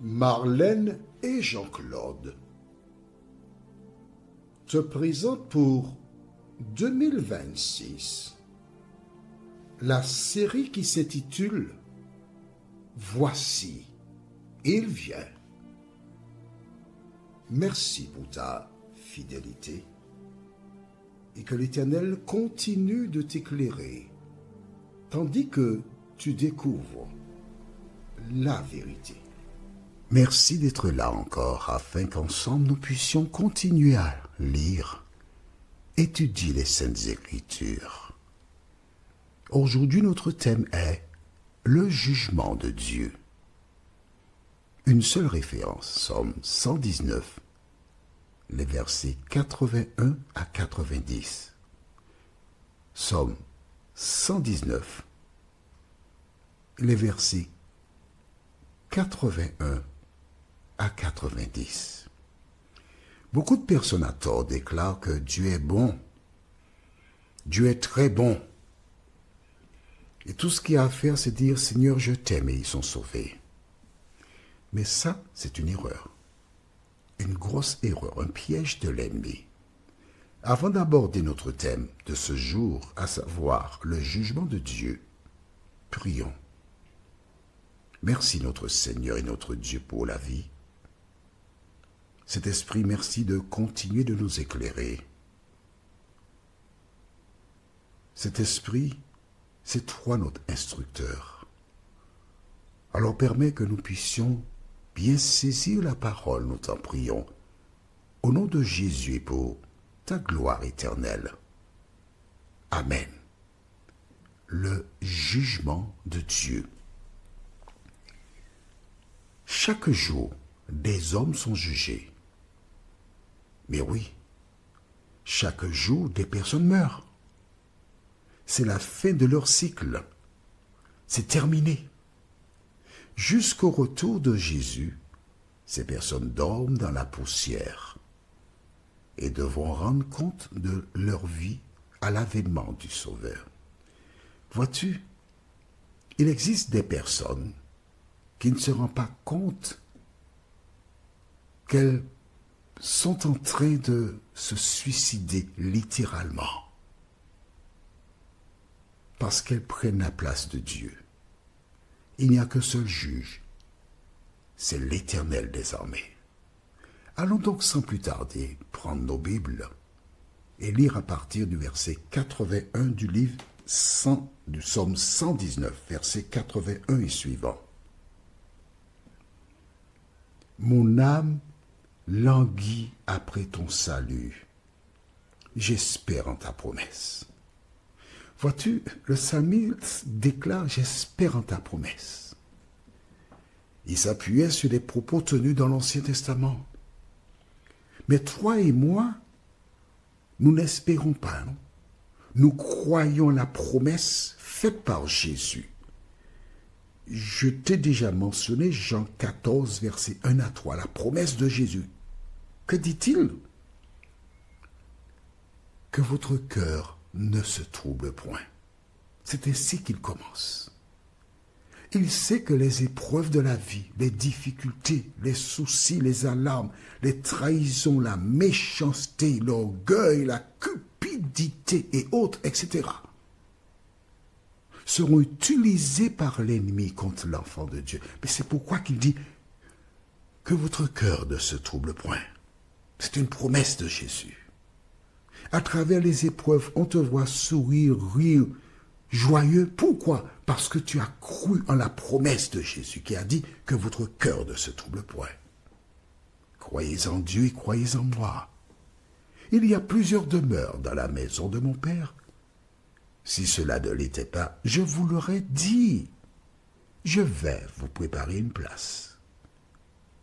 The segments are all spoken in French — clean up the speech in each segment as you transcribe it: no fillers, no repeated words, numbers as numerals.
Marlène et Jean-Claude te présentent pour 2026 la série qui s'intitule « Voici, il vient ». Merci pour ta fidélité et que l'Éternel continue de t'éclairer tandis que tu découvres la vérité. Merci d'être là encore afin qu'ensemble nous puissions continuer à lire, étudier les Saintes Écritures. Aujourd'hui, notre thème est le jugement de Dieu. Une seule référence, Somme 119, les versets 81 à 90. Somme 119, les versets 81 à 90. Beaucoup de personnes à tort déclarent que Dieu est bon. Dieu est très bon. Et tout ce qu'il y a à faire, c'est dire « Seigneur, je t'aime » et ils sont sauvés. Mais ça, c'est une erreur. Une grosse erreur, un piège de l'ennemi. Avant d'aborder notre thème de ce jour, à savoir le jugement de Dieu, prions. Merci notre Seigneur et notre Dieu pour la vie. Cet esprit, merci de continuer de nous éclairer. Cet esprit, c'est toi notre instructeur. Alors permets que nous puissions bien saisir la parole, nous t'en prions, au nom de Jésus et pour ta gloire éternelle. Amen. Le jugement de Dieu. Chaque jour, des hommes sont jugés. Mais oui, chaque jour, des personnes meurent. C'est la fin de leur cycle. C'est terminé. Jusqu'au retour de Jésus, ces personnes dorment dans la poussière et devront rendre compte de leur vie à l'avènement du Sauveur. Vois-tu, il existe des personnes qui ne se rendent pas compte qu'elles sont en train de se suicider littéralement parce qu'elles prennent la place de Dieu. Il n'y a qu'un seul juge, c'est l'Éternel désormais. Allons donc sans plus tarder prendre nos Bibles et lire à partir du verset 81 du livre du Psaume 119, verset 81 et suivant. Mon âme languit après ton salut. J'espère en ta promesse. Vois-tu, le psalmiste déclare « J'espère en ta promesse ». Il s'appuyait sur les propos tenus dans l'Ancien Testament. Mais toi et moi, nous n'espérons pas. Non? Nous croyons la promesse faite par Jésus. Je t'ai déjà mentionné Jean 14, versets 1 à 3, la promesse de Jésus. Que dit-il? Que votre cœur ne se trouble point. C'est ainsi qu'il commence. Il sait que les épreuves de la vie, les difficultés, les soucis, les alarmes, les trahisons, la méchanceté, l'orgueil, la cupidité et autres, etc., seront utilisés par l'ennemi contre l'enfant de Dieu. Mais c'est pourquoi qu'il dit que votre cœur ne se trouble point. C'est une promesse de Jésus. À travers les épreuves, on te voit sourire, rire, joyeux. Pourquoi? Parce que tu as cru en la promesse de Jésus qui a dit que votre cœur ne se trouble point. Croyez en Dieu et croyez en moi. Il y a plusieurs demeures dans la maison de mon Père. Si cela ne l'était pas, je vous l'aurais dit. Je vais vous préparer une place.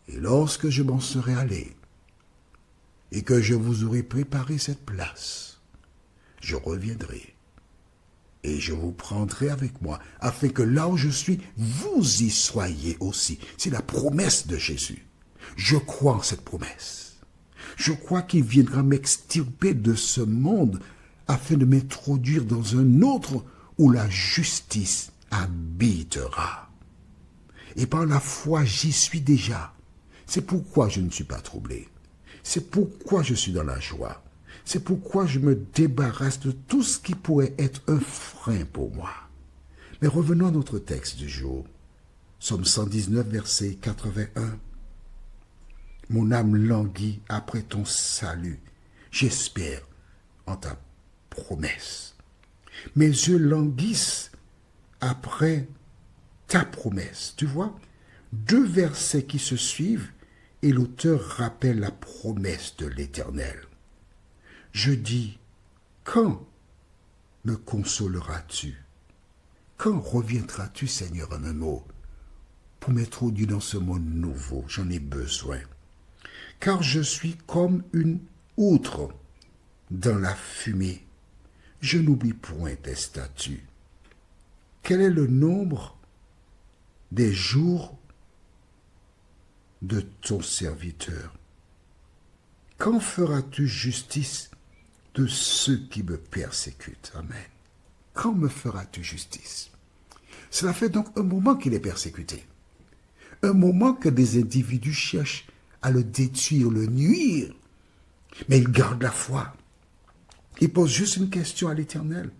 Et lorsque je m'en serai allé, et que je vous aurai préparé cette place, je reviendrai, et je vous prendrai avec moi, afin que là où je suis, vous y soyez aussi. C'est la promesse de Jésus. Je crois en cette promesse. Je crois qu'il viendra m'extirper de ce monde afin de m'introduire dans un autre où la justice habitera. Et par la foi, j'y suis déjà. C'est pourquoi je ne suis pas troublé. C'est pourquoi je suis dans la joie. C'est pourquoi je me débarrasse de tout ce qui pourrait être un frein pour moi. Mais revenons à notre texte du jour. Psaume 119, verset 81. Mon âme languit après ton salut. J'espère en ta promesse. Mes yeux languissent après ta promesse. Tu vois, deux versets qui se suivent et l'auteur rappelle la promesse de l'Éternel. Je dis, quand me consoleras-tu? Quand reviendras-tu, Seigneur, en un mot, pour m'introduire dans ce monde nouveau? J'en ai besoin. Car je suis comme une outre dans la fumée. Je n'oublie point tes statuts. Quel est le nombre des jours de ton serviteur? Quand feras-tu justice de ceux qui me persécutent? Amen. Quand me feras-tu justice? Cela fait donc un moment qu'il est persécuté. Un moment que des individus cherchent à le détruire, le nuire. Mais il garde la foi. Il pose juste une question à l'Éternel.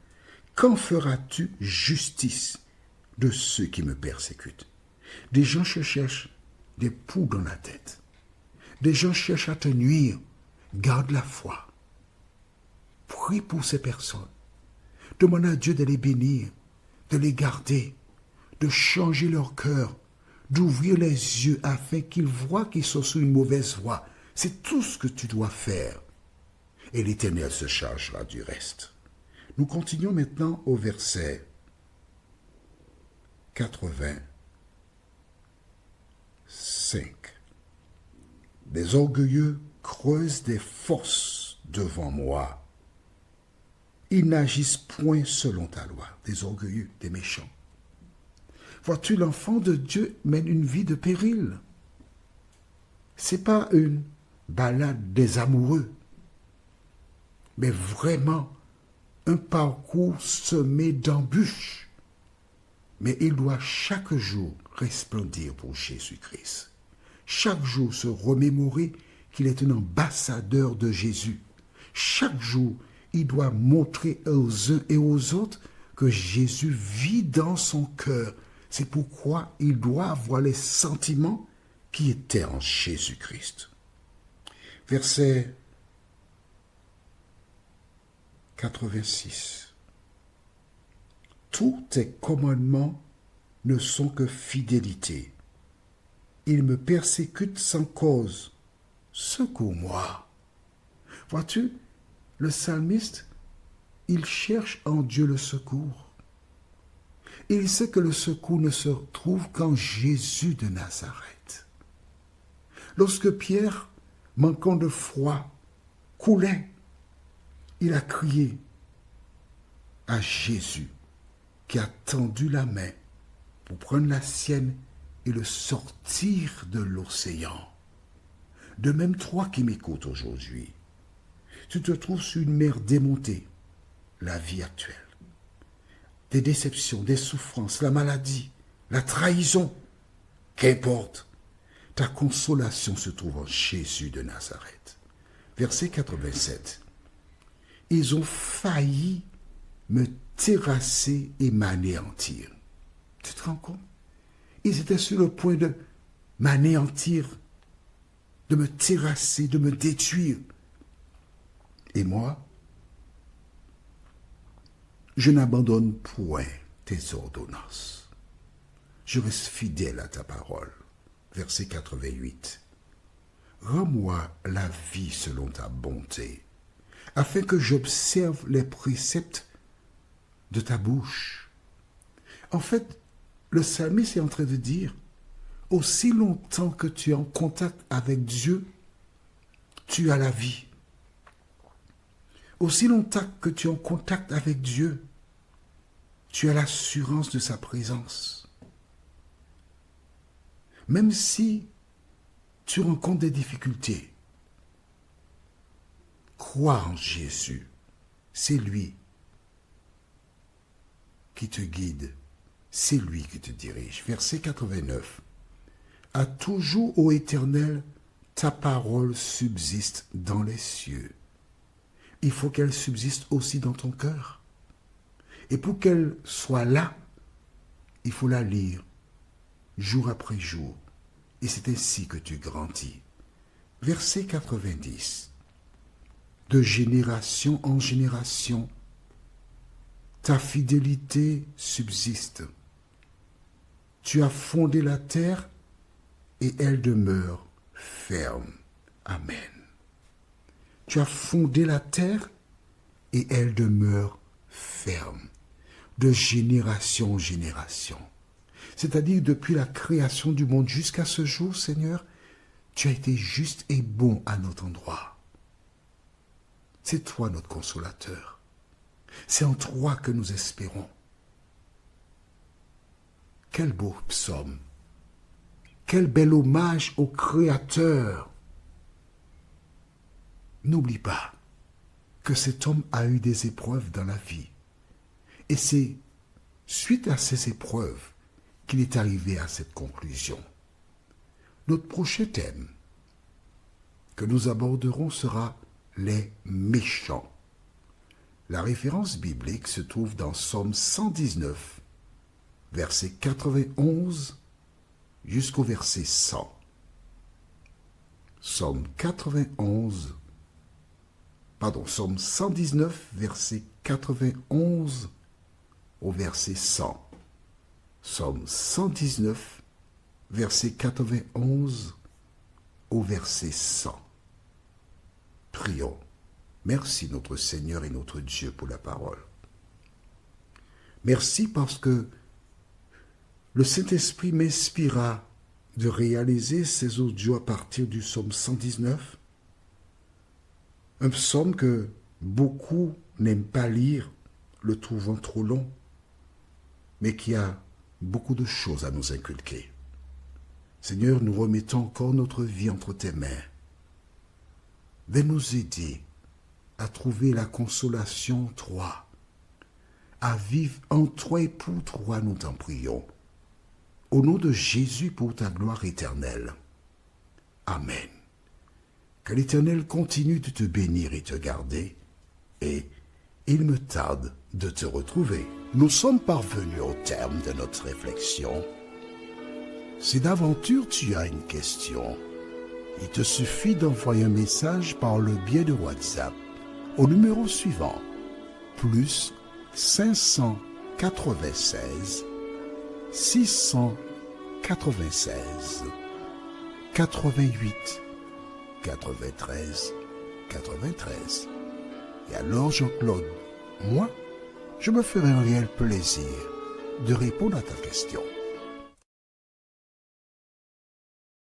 Quand feras-tu justice de ceux qui me persécutent? Des gens se cherchent des poux dans la tête. Des gens cherchent à te nuire. Garde la foi. Prie pour ces personnes. Demande à Dieu de les bénir, de les garder, de changer leur cœur, d'ouvrir les yeux afin qu'ils voient qu'ils sont sur une mauvaise voie. C'est tout ce que tu dois faire. Et l'Éternel se chargera du reste. Nous continuons maintenant au verset 85. Des orgueilleux creusent des fosses devant moi. Ils n'agissent point selon ta loi. Des orgueilleux, des méchants. Vois-tu, l'enfant de Dieu mène une vie de péril. C'est pas une balade des amoureux, mais vraiment un parcours semé d'embûches. Mais il doit chaque jour resplendir pour Jésus-Christ. Chaque jour se remémorer qu'il est un ambassadeur de Jésus. Chaque jour, il doit montrer aux uns et aux autres que Jésus vit dans son cœur. C'est pourquoi il doit avoir les sentiments qui étaient en Jésus-Christ. Verset 86. Tous tes commandements ne sont que fidélité. Ils me persécutent sans cause. Secours-moi. Vois-tu, le psalmiste, il cherche en Dieu le secours. Il sait que le secours ne se trouve qu'en Jésus de Nazareth. Lorsque Pierre, manquant de foi, coulait, il a crié à Jésus qui a tendu la main pour prendre la sienne et le sortir de l'océan. De même, toi qui m'écoutes aujourd'hui, tu te trouves sur une mer démontée, la vie actuelle. Des déceptions, des souffrances, la maladie, la trahison, qu'importe, ta consolation se trouve en Jésus de Nazareth. Verset 87. Ils ont failli me terrasser et m'anéantir. Tu te rends compte? Ils étaient sur le point de m'anéantir, de me terrasser, de me détruire. Et moi, je n'abandonne point tes ordonnances. Je reste fidèle à ta parole. Verset 88. Rends-moi la vie selon ta bonté, afin que j'observe les préceptes de ta bouche. En fait, le psalmiste est en train de dire, aussi longtemps que tu es en contact avec Dieu, tu as la vie. Aussi longtemps que tu es en contact avec Dieu, tu as l'assurance de sa présence. Même si tu rencontres des difficultés, crois en Jésus. C'est lui qui te guide, c'est lui qui te dirige. Verset 89. À toujours, ô Éternel, ta parole subsiste dans les cieux. Il faut qu'elle subsiste aussi dans ton cœur. Et pour qu'elle soit là, il faut la lire jour après jour. Et c'est ainsi que tu grandis. Verset 90. De génération en génération, ta fidélité subsiste. Tu as fondé la terre et elle demeure ferme. Amen. Tu as fondé la terre et elle demeure ferme. De génération en génération. C'est-à-dire depuis la création du monde jusqu'à ce jour, Seigneur, tu as été juste et bon à notre endroit. C'est toi notre consolateur. C'est en toi que nous espérons. Quel beau psaume. Quel bel hommage au Créateur. N'oublie pas que cet homme a eu des épreuves dans la vie. Et c'est suite à ces épreuves qu'il est arrivé à cette conclusion. Notre prochain thème que nous aborderons sera les méchants. La référence biblique se trouve dans Psaume 119, verset 91 jusqu'au verset 100. Psaume 119, verset 91 au verset 100. Psaume 119, verset 91 au verset 100. Prions. Merci notre Seigneur et notre Dieu pour la parole. Merci parce que le Saint-Esprit m'inspira de réaliser ces audios à partir du psaume 119, un psaume que beaucoup n'aiment pas lire, le trouvant trop long, mais qui a beaucoup de choses à nous inculquer. Seigneur, nous remettons encore notre vie entre tes mains. Viens nous aider à trouver la consolation en toi, à vivre en toi et pour toi, nous t'en prions. Au nom de Jésus pour ta gloire éternelle. Amen. Que l'Éternel continue de te bénir et te garder, et il me tarde de te retrouver. Nous sommes parvenus au terme de notre réflexion. Si d'aventure tu as une question, il te suffit d'envoyer un message par le biais de WhatsApp au numéro suivant, plus 596 696 88 93 93. Et alors Jean-Claude, moi, je me ferai un réel plaisir de répondre à ta question.